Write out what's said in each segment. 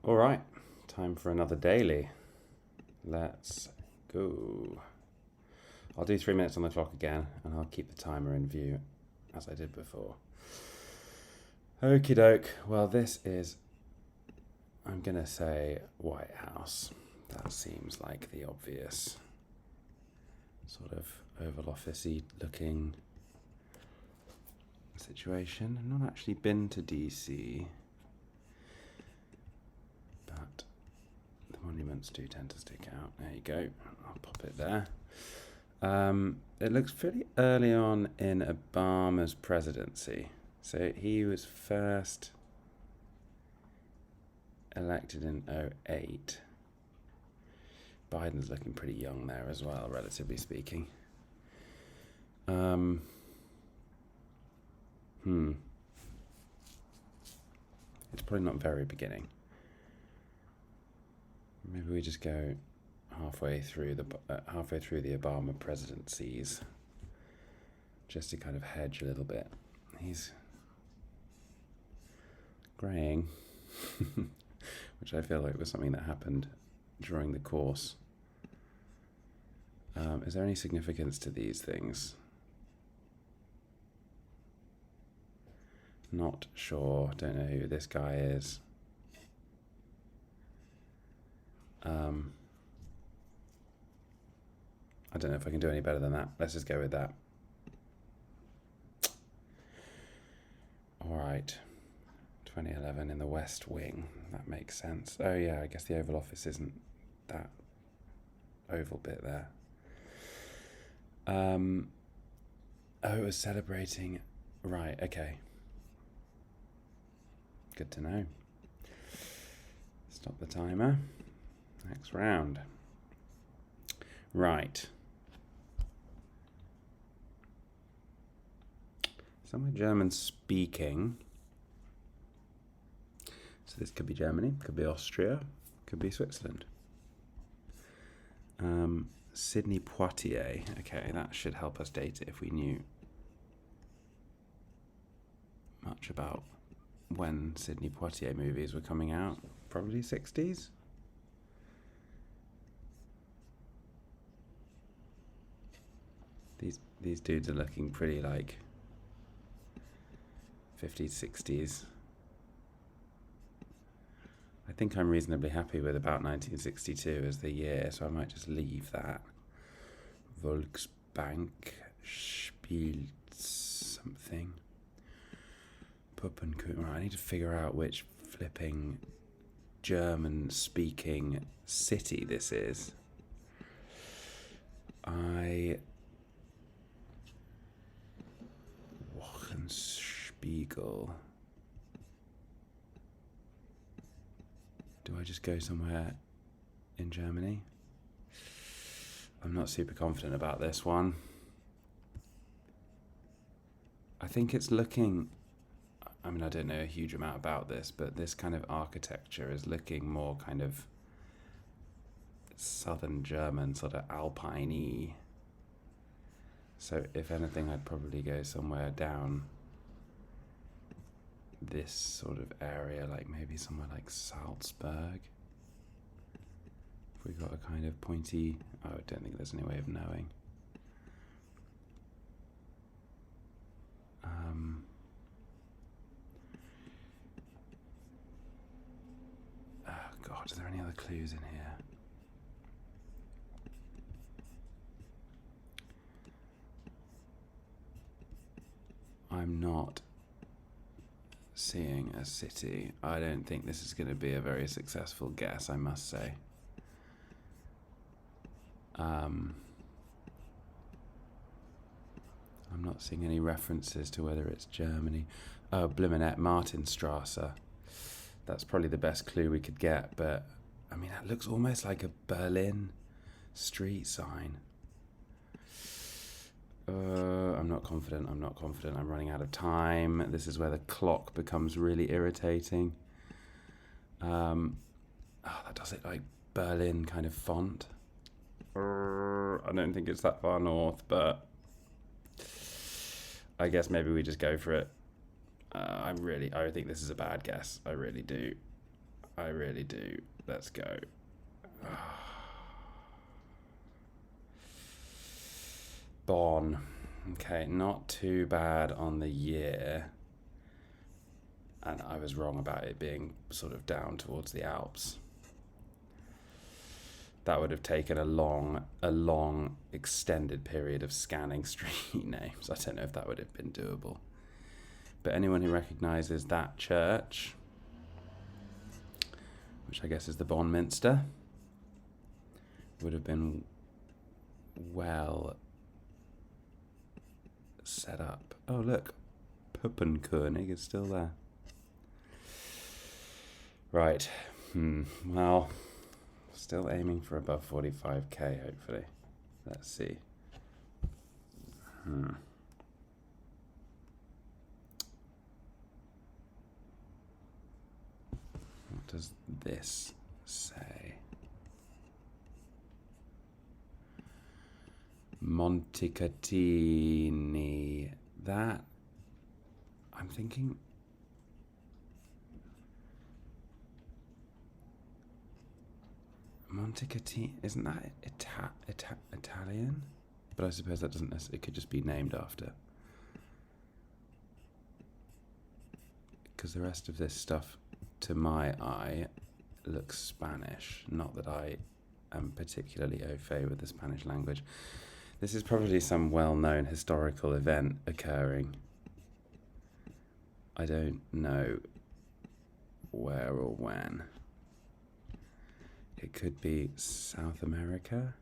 All right, time for another daily. Let's go. I'll do 3 minutes on the clock again, and I'll keep the timer in view as I did before. Okie doke. Well, this is, I'm going to say White House. That seems like the obvious sort of Oval Office-y looking situation. I've not actually been to DC, but the monuments do tend to stick out. There you go. I'll pop it there. It looks pretty early on in Obama's presidency. So he was first elected in 2008. Biden's looking pretty young there as well, relatively speaking. It's probably not very beginning. Maybe we just go halfway through the Obama presidencies, just to kind of hedge a little bit. He's graying, which I feel like was something that happened during the course. Is there any significance to these things? Not sure. Don't know who this guy is. I don't know if I can do any better than that. Let's just go with that. All right. 2011 in the West Wing. That makes sense. Oh yeah, I guess the Oval Office isn't that oval bit there. Oh, it was celebrating. Right, okay. Good to know. Stop the timer. Next round. Right. Somewhere German speaking. So this could be Germany, could be Austria, could be Switzerland. Sydney Poitiers. Okay, that should help us date it if we knew much about when Sydney Poitiers movies were coming out. Probably 60s. These dudes are looking pretty like 50s, 60s. I think I'm reasonably happy with about 1962 as the year, so I might just leave that. Volksbank spielt something. Puppenkuchen. Right, I need to figure out which flipping German-speaking city this is. Wochenspiegel. Do I just go somewhere in Germany? I'm not super confident about this one. I think it's looking, I mean, I don't know a huge amount about this, but this kind of architecture is looking more kind of southern German, sort of Alpine-y. So if anything, I'd probably go somewhere down this sort of area, like maybe somewhere like Salzburg. If we got a kind of pointy, I don't think there's any way of knowing. Oh God, are there any other clues in here? I'm not seeing a city. I don't think this is going to be a very successful guess, I must say. I'm not seeing any references to whether it's Germany. Oh, Blimenet Martinstrasse. That's probably the best clue we could get, but I mean, that looks almost like a Berlin street sign. I'm not confident. I'm running out of time. This is where the clock becomes really irritating. That does it like Berlin kind of font. I don't think it's that far north, but I guess maybe we just go for it. I think this is a bad guess. I really do. I really do. Let's go. Bonn. Okay, not too bad on the year. And I was wrong about it being sort of down towards the Alps. That would have taken a long extended period of scanning street names. I don't know if that would have been doable. But anyone who recognises that church, which I guess is the Bonn Minster, would have been well set up. Oh, look, Puppenkönig is still there. Right. Well, still aiming for above 45k, hopefully. Let's see. What does this say? Montecatini. That, I'm thinking... Montecatini, isn't that Italian? But I suppose that doesn't necessarily, it could just be named after. Because the rest of this stuff, to my eye, looks Spanish. Not that I am particularly au fait with the Spanish language. This is probably some well-known historical event occurring. I don't know where or when. It could be South America.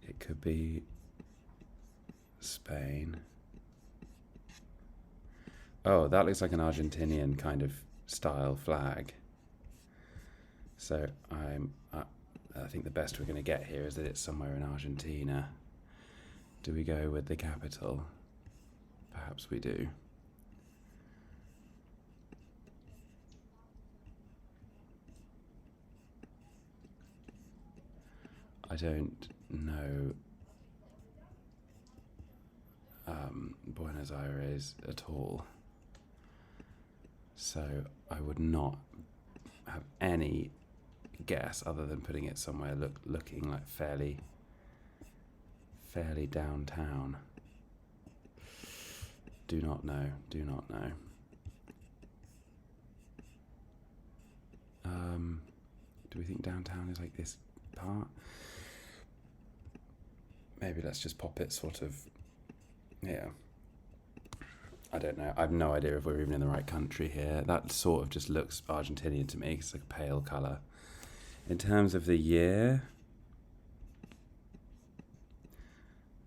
It could be Spain. Oh, that looks like an Argentinian kind of style flag. So I think the best we're going to get here is that it's somewhere in Argentina. Do we go with the capital? Perhaps we do. I don't know Buenos Aires at all, so I would not have any guess other than putting it somewhere looking like fairly downtown. Do not know. Do we think downtown is like this part? Maybe let's just pop it sort of, yeah. I don't know. I have no idea if we're even in the right country here. That sort of just looks Argentinian to me. It's like a pale colour. In terms of the year,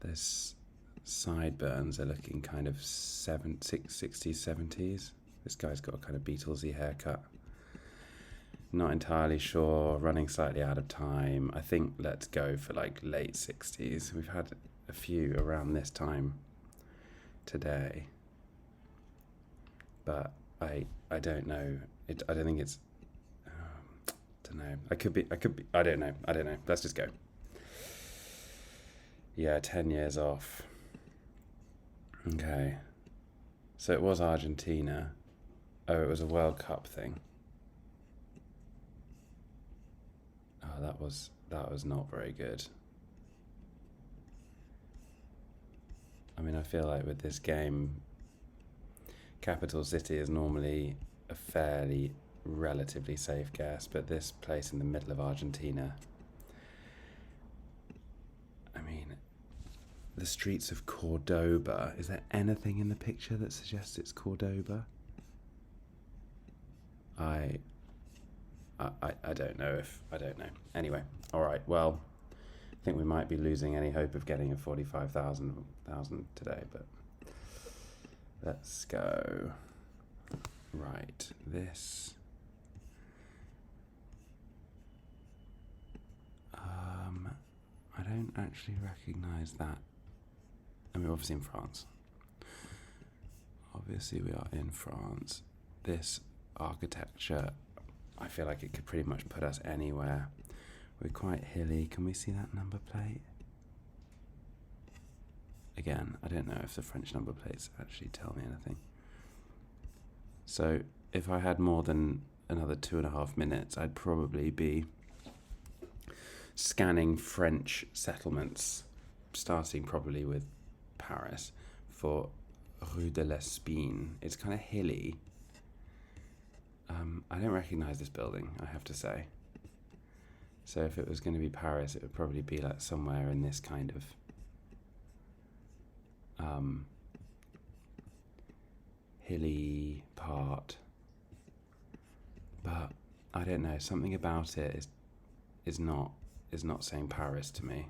there's sideburns are looking kind of 60s, 70s. This guy's got a kind of Beatlesy haircut. Not entirely sure, running slightly out of time. I think let's go for like late 60s. We've had a few around this time today. But I don't know. I don't think it's, don't know. I could be, I don't know. Let's just go. Yeah, 10 years off. Okay. So it was Argentina. Oh, it was a World Cup thing. Oh, that was not very good. I mean, I feel like with this game, capital city is normally a fairly relatively safe guess, but this place in the middle of Argentina, I mean, the streets of Cordoba. Is there anything in the picture that suggests it's Cordoba? I don't know. Anyway, all right. Well, I think we might be losing any hope of getting a 45,000 today, but let's go. Right, this. I don't actually recognise that. I mean, obviously in France. Obviously we are in France. This architecture, I feel like it could pretty much put us anywhere. We're quite hilly. Can we see that number plate? Again, I don't know if the French number plates actually tell me anything. So if I had more than another 2.5 minutes, I'd probably be scanning French settlements, starting probably with Paris, for Rue de l'Espine. It's kind of hilly. I don't recognise this building, I have to say. So if it was going to be Paris, it would probably be like somewhere in this kind of hilly part. But I don't know, something about it is not saying Paris to me.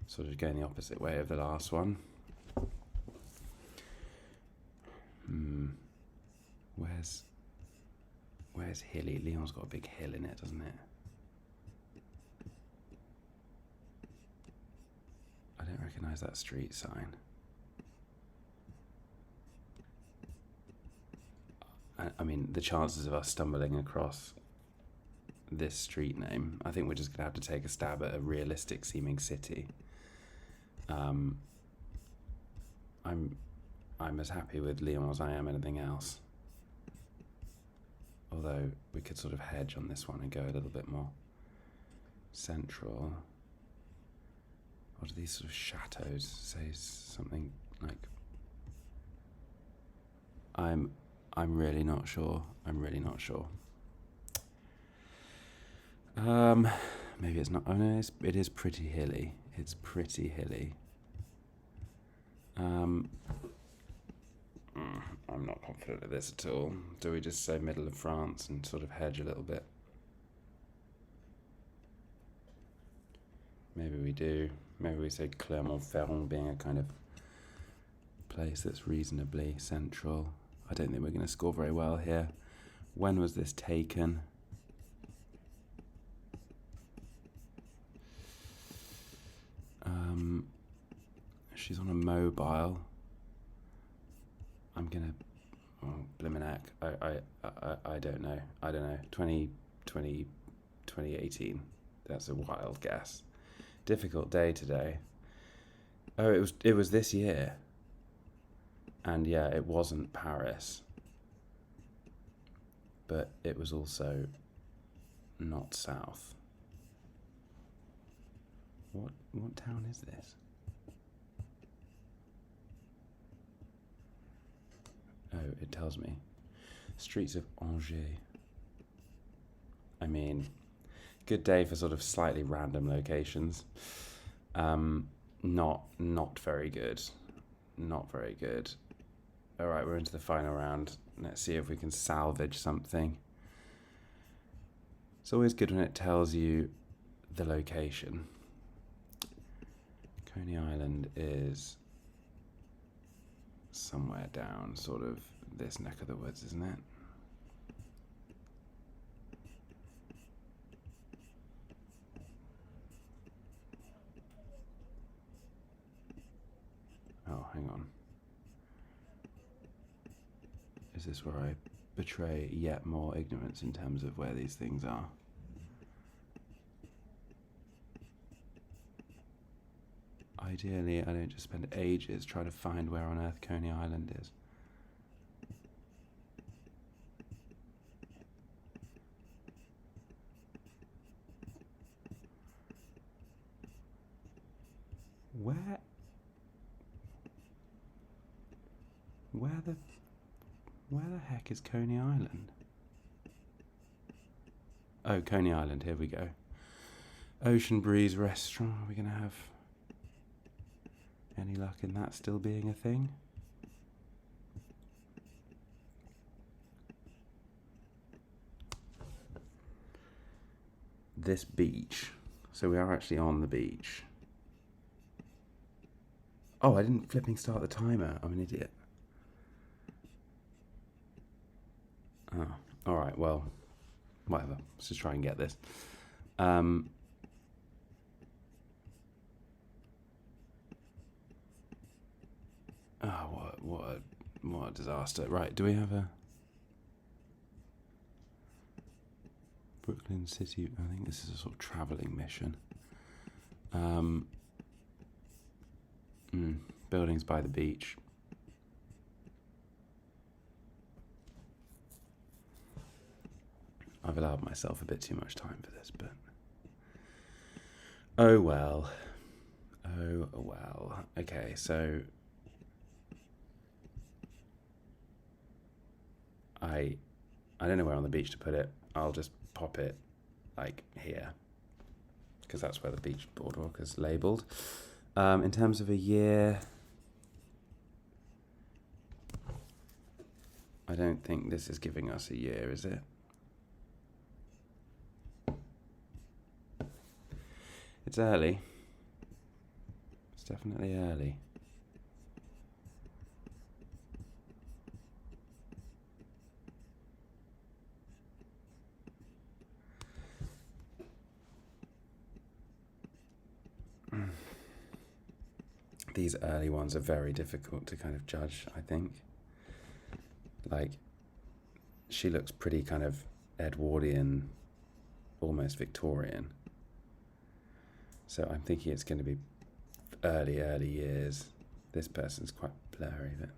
Sort of going the opposite way of the last one. Where's hilly? Lyon's got a big hill in it, doesn't it? I don't recognise that street sign. I mean, the chances of us stumbling across this street name, I think we're just going to have to take a stab at a realistic seeming city. I'm as happy with Lyon as I am anything else. Although we could sort of hedge on this one and go a little bit more central. What do these sort of chateaus say? Something like, I'm really not sure. Maybe it's not. Oh no, it is pretty hilly. It's pretty hilly. I'm not confident of this at all. Do we just say middle of France and sort of hedge a little bit? Maybe we do. Maybe we say Clermont-Ferrand being a kind of place that's reasonably central. I don't think we're going to score very well here. When was this taken? She's on a mobile. I'm gonna, blimmin' heck, I don't know. 2018. That's a wild guess. Difficult day today. Oh, it was this year. And yeah, it wasn't Paris. But it was also not south. What town is this? Oh, it tells me. Streets of Angers. I mean, good day for sort of slightly random locations. Not very good. Not very good. All right, we're into the final round. Let's see if we can salvage something. It's always good when it tells you the location. Coney Island is somewhere down sort of this neck of the woods, isn't it? Oh, hang on. Is this where I betray yet more ignorance in terms of where these things are? Ideally, I don't just spend ages trying to find where on earth Coney Island is. Where the heck is Coney Island? Oh, Coney Island, here we go. Ocean Breeze Restaurant, are we going to have any luck in that still being a thing? This beach. So we are actually on the beach. Oh, I didn't flipping start the timer. I'm an idiot. Oh, alright, well, whatever. Let's just try and get this. What a disaster. Right, do we have a Brooklyn City? I think this is a sort of travelling mission. Buildings by the beach. I've allowed myself a bit too much time for this, but oh well. Oh well. Okay, so I don't know where on the beach to put it. I'll just pop it like here, because that's where the beach boardwalk is labelled. In terms of a year, I don't think this is giving us a year, is it? It's early. It's definitely early. These early ones are very difficult to kind of judge, I think. Like, she looks pretty kind of Edwardian, almost Victorian. So I'm thinking it's going to be early years. This person's quite blurry, but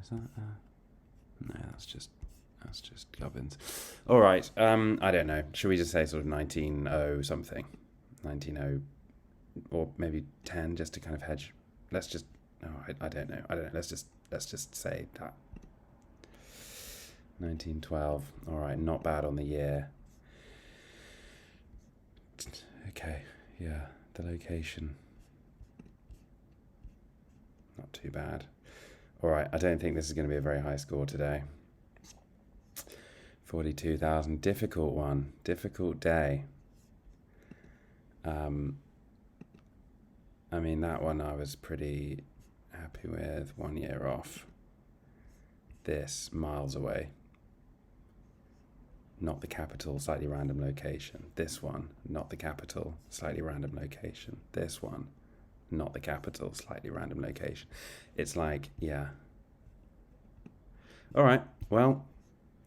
is that no, that's just Gubbins. All right, I don't know. Should we just say sort of 1900 something, 190, or maybe 10, just to kind of hedge? Let's just no, I don't know. Let's just say that 1912. All right, not bad on the year. Okay, yeah, the location, not too bad. All right, I don't think this is going to be a very high score today. 42,000, difficult one, difficult day. I mean, that one I was pretty happy with. 1 year off. This, miles away. Not the capital, slightly random location. This one, not the capital, slightly random location. This one, not the capital, slightly random location. It's like, yeah. All right, well,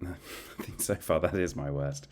I think so far that is my worst.